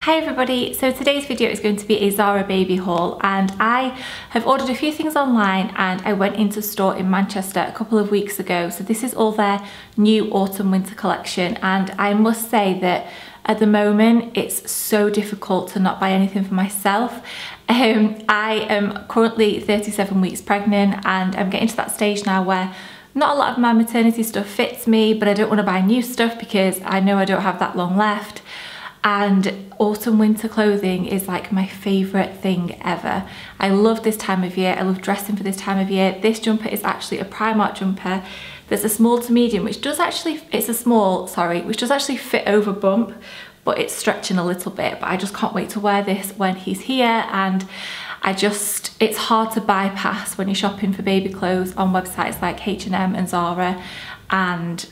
Hi everybody, so today's video is going to be a ZARA baby haul, and I have ordered a few things online and I went into store in Manchester a couple of weeks ago. So this is all their new autumn winter collection, and I must say that at the moment it's so difficult to not buy anything for myself. I am currently 37 weeks pregnant and I'm getting to that stage now where not a lot of my maternity stuff fits me, but I don't want to buy new stuff because I know I don't have that long left. And autumn winter clothing is like my favourite thing ever. I love this time of year. I love dressing for this time of year. This jumper is actually a Primark jumper. There's a small to medium, which does actually, it's a small, sorry, which does actually fit over bump, but it's stretching a little bit. But I just can't wait to wear this when he's here. And it's hard to bypass when you're shopping for baby clothes on websites like H&M and ZARA and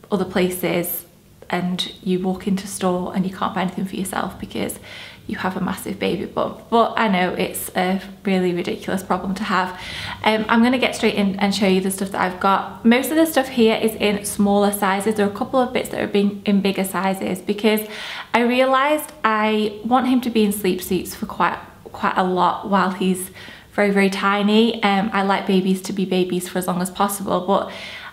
other places, and you walk into store and you can't buy anything for yourself because you have a massive baby bump. But I know it's a really ridiculous problem to have. I'm going to get straight in and show you the stuff that I've got. Most of the stuff here is in smaller sizes. There are a couple of bits that are in bigger sizes because I realised I want him to be in sleep suits for quite a lot while he's very, very tiny. I like babies to be babies for as long as possible, but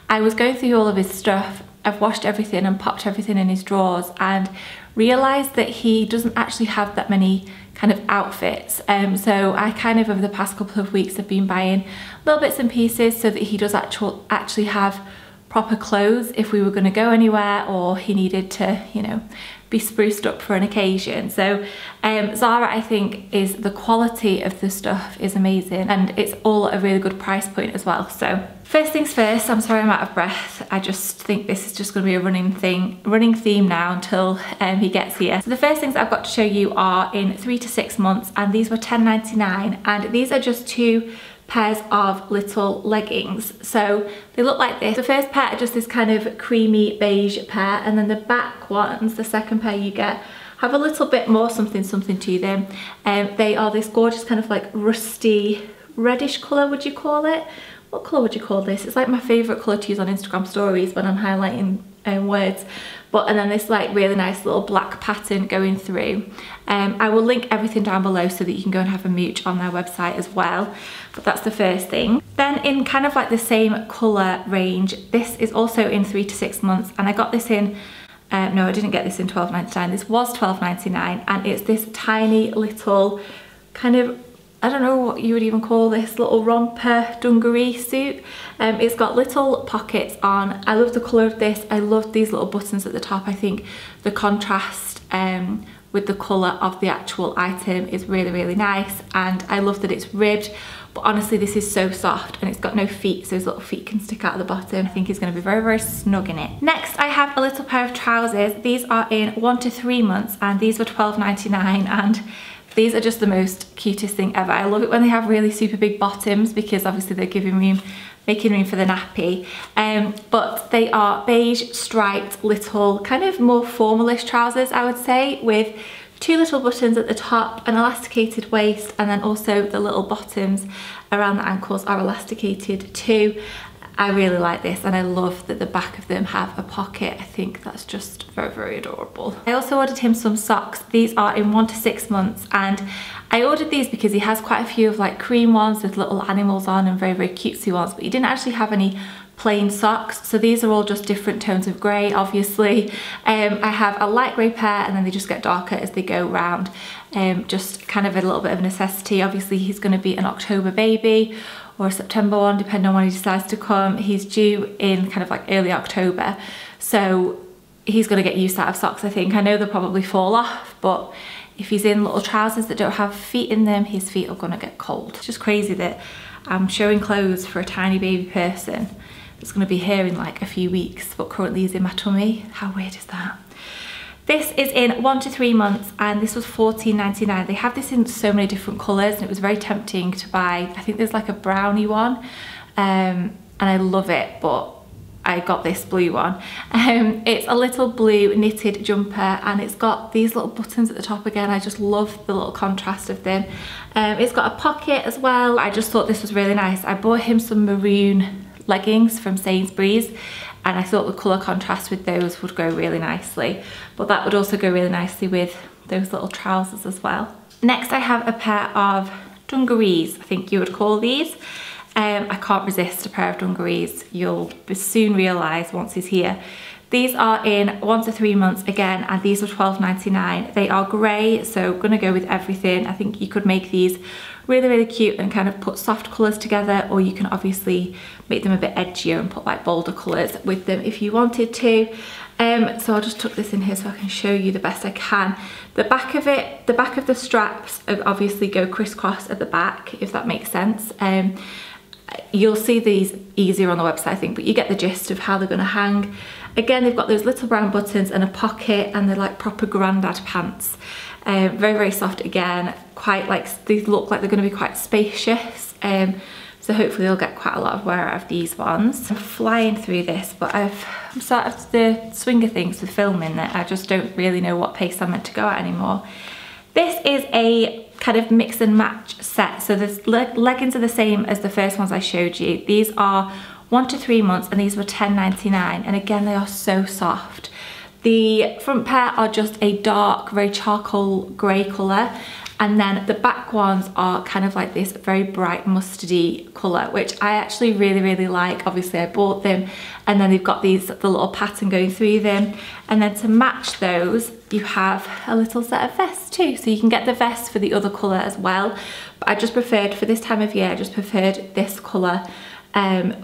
I was going through all of his stuff. I've washed everything and popped everything in his drawers and realised that he doesn't actually have that many kind of outfits. So I kind of over the past couple of weeks have been buying little bits and pieces so that he does actually have proper clothes if we were going to go anywhere or he needed to, you know, be spruced up for an occasion. So ZARA, I think, is the quality of the stuff is amazing, and it's all at a really good price point as well. So first things first, I'm sorry I'm out of breath. I just think this is just going to be a running theme now until he gets here. So the first things I've got to show you are in 3 to 6 months, and these were £10.99, and these are just 2 pairs of little leggings. So they look like this. The first pair are just this kind of creamy beige pair, and then the back ones, the second pair you get, have a little bit more something to them. They are this gorgeous kind of like rusty reddish colour, would you call it? What colour would you call this? It's like my favourite colour to use on Instagram stories when I'm highlighting words. And then this like really nice little black pattern going through. I will link everything down below so that you can go and have a mooch on their website as well. But that's the first thing. Then in kind of like the same colour range, this is also in 3 to 6 months, and I got this in, no, I didn't get this in £12.99, this was £12.99, and it's this tiny little kind of, I don't know what you would even call this, little romper dungaree suit. It's got little pockets on. I love the colour of this. I love these little buttons at the top. I think the contrast with the colour of the actual item is really, really nice, and I love that it's ribbed. But honestly, this is so soft and it's got no feet, so his little feet can stick out of the bottom. I think he's going to be very, very snug in it. Next, I have a little pair of trousers. These are in 1 to 3 months, and these were £12.99, and these are just the most cutest thing ever. I love it when they have really super big bottoms because obviously they're making room for the nappy. But they are beige striped little kind of more formalish trousers, I would say, with 2 little buttons at the top, an elasticated waist, and then also the little bottoms around the ankles are elasticated too. I really like this, and I love that the back of them have a pocket. I think that's just very, very adorable. I also ordered him some socks. These are in 1 to 6 months, and I ordered these because he has quite a few of like cream ones with little animals on and very, very cutesy ones, but he didn't actually have any plain socks. So these are all just different tones of grey, obviously. I have a light grey pair, and then they just get darker as they go round. Just kind of a little bit of necessity. Obviously he's going to be an October baby or a September one, depending on when he decides to come. He's due in kind of like early October, so he's going to get used out of socks, I think. I know they'll probably fall off, but if he's in little trousers that don't have feet in them, his feet are going to get cold. It's just crazy that I'm showing clothes for a tiny baby person that's going to be here in like a few weeks, but currently he's in my tummy. How weird is that? This is in 1 to 3 months, and this was £14.99. They have this in so many different colours, and it was very tempting to buy. I think there's like a brownie one, and I love it, but I got this blue one. It's a little blue knitted jumper, and it's got these little buttons at the top again. I just love the little contrast of them. It's got a pocket as well. I just thought this was really nice. I bought him some maroon leggings from Sainsbury's, and I thought the colour contrast with those would go really nicely, but that would also go really nicely with those little trousers as well. Next I have a pair of dungarees, I think you would call these. I can't resist a pair of dungarees. You'll soon realise once he's here. These are in 1 to 3 months again, and these were £12.99. They are grey, so gonna go with everything. I think you could make these really, really cute and kind of put soft colours together, or you can obviously make them a bit edgier and put like bolder colours with them if you wanted to. So I'll just tuck this in here so I can show you the best I can. The back of it, the back of the straps obviously go crisscross at the back, if that makes sense. You'll see these easier on the website, I think, but you get the gist of how they're going to hang. Again, they've got those little brown buttons and a pocket, and they're like proper grandad pants. Very, very soft again, quite like, these look like they're going to be quite spacious. So hopefully you'll get quite a lot of wear out of these ones. I'm flying through this, but I'm sort of the swing of things with filming that I just don't really know what pace I'm meant to go at anymore. This is a kind of mix and match set. So the leggings are the same as the first ones I showed you. These are 1 to 3 months, and these were £10.99. And again, they are so soft. The front pair are just a dark, very charcoal grey colour. And then the back ones are kind of like this very bright mustardy colour, which I actually really, really like. Obviously I bought them, and then they've got the little pattern going through them. And then to match those, you have a little set of vests too. So you can get the vest for the other colour as well. But I just preferred, for this time of year, I just preferred this colour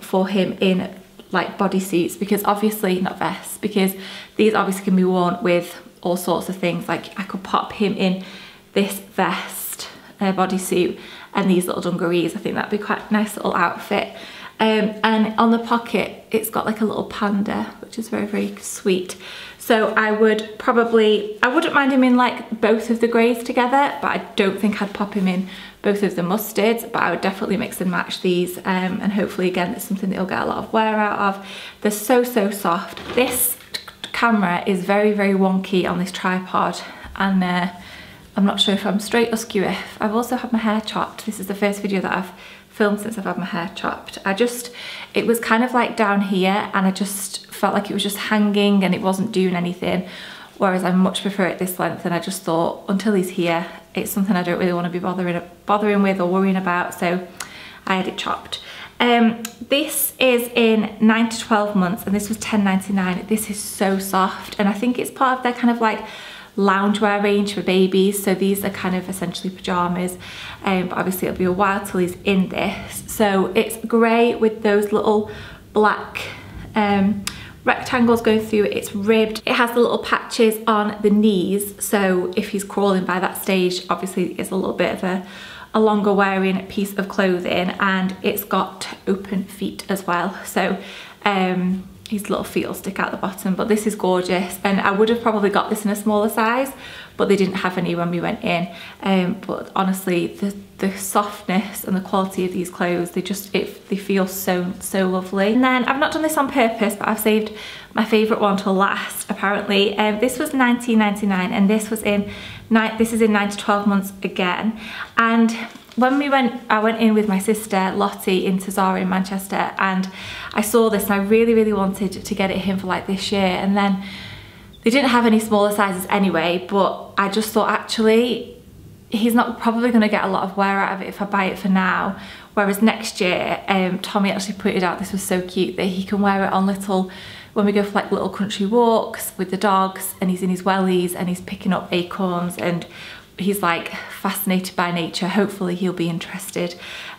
for him in like bodysuits, because obviously, not vests, because these obviously can be worn with all sorts of things. Like I could pop him in this vest, bodysuit, and these little dungarees. I think that'd be quite a nice little outfit. And on the pocket, it's got like a little panda, which is very, very sweet. So I wouldn't mind him in like both of the greys together, but I don't think I'd pop him in both of the mustards, but I would definitely mix and match these, and hopefully again, it's something that you'll get a lot of wear out of. They're so, so soft. This camera is very, very wonky on this tripod, and I'm not sure if I'm straight or skew if. I've also had my hair chopped. This is the first video that I've filmed since I've had my hair chopped. It was kind of like down here, and I just felt like it was just hanging and it wasn't doing anything, whereas I much prefer it this length. And I just thought, until he's here, it's something I don't really want to be bothering with or worrying about, so I had it chopped. This is in 9 to 12 months, and this was £10.99. This is so soft, and I think it's part of their kind of like loungewear range for babies. So these are kind of essentially pajamas, but obviously it'll be a while till he's in this. So it's grey with those little black rectangles going through it. It's ribbed. It has the little patches on the knees, so if he's crawling by that stage, obviously it's a little bit of a longer wearing piece of clothing, and it's got open feet as well. So his little feet will stick out the bottom, but this is gorgeous, and I would have probably got this in a smaller size, but they didn't have any when we went in. But honestly, the softness and the quality of these clothes, they feel so, so lovely. And then I've not done this on purpose, but I've saved my favourite one till last, apparently. This was £19.99, and this is in 9 to 12 months again. And when I went in with my sister Lottie into ZARA in Manchester, and I saw this, and I really, really wanted to get it him for like this year. And then they didn't have any smaller sizes anyway, but I just thought, actually, he's not probably going to get a lot of wear out of it if I buy it for now. Whereas next year, Tommy actually pointed out, this was so cute, that he can wear it on when we go for like little country walks with the dogs, and he's in his wellies and he's picking up acorns, and he's like fascinated by nature. Hopefully he'll be interested.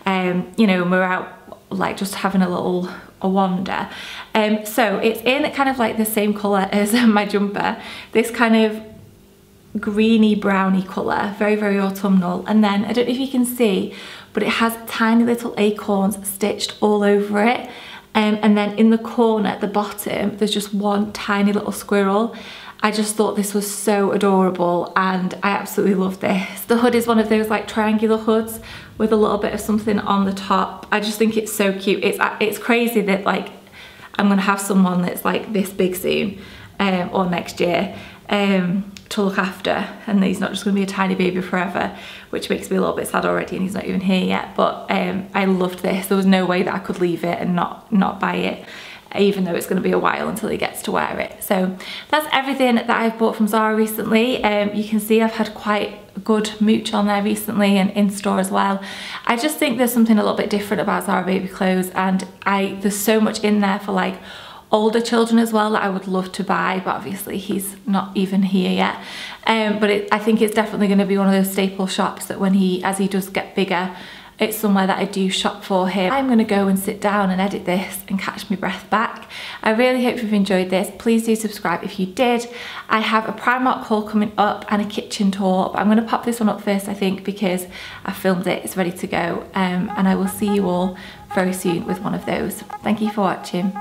You know, and we're out like just having a wander. So it's in kind of like the same colour as my jumper, this kind of greeny browny colour, very, very autumnal. And then I don't know if you can see, but it has tiny little acorns stitched all over it. And then in the corner at the bottom, there's just one tiny little squirrel. I just thought this was so adorable, and I absolutely love this. The hood is one of those like triangular hoods with a little bit of something on the top. I just think it's so cute. It's crazy that like I'm gonna have someone that's like this big soon, or next year, to look after, and he's not just gonna be a tiny baby forever, which makes me a little bit sad already, and he's not even here yet. But I loved this. There was no way that I could leave it and not buy it. even though it's going to be a while until he gets to wear it. So that's everything that I've bought from Zara recently. You can see I've had quite a good mooch on there recently and in store as well. I just think there's something a little bit different about Zara baby clothes, and there's so much in there for like older children as well that I would love to buy, but obviously he's not even here yet. I think it's definitely going to be one of those staple shops that as he does get bigger, it's somewhere that I do shop for him. I'm going to go and sit down and edit this and catch my breath back. I really hope you've enjoyed this. Please do subscribe if you did. I have a Primark haul coming up and a kitchen tour, but I'm going to pop this one up first, I think, because I filmed it, it's ready to go. And I will see you all very soon with one of those. Thank you for watching.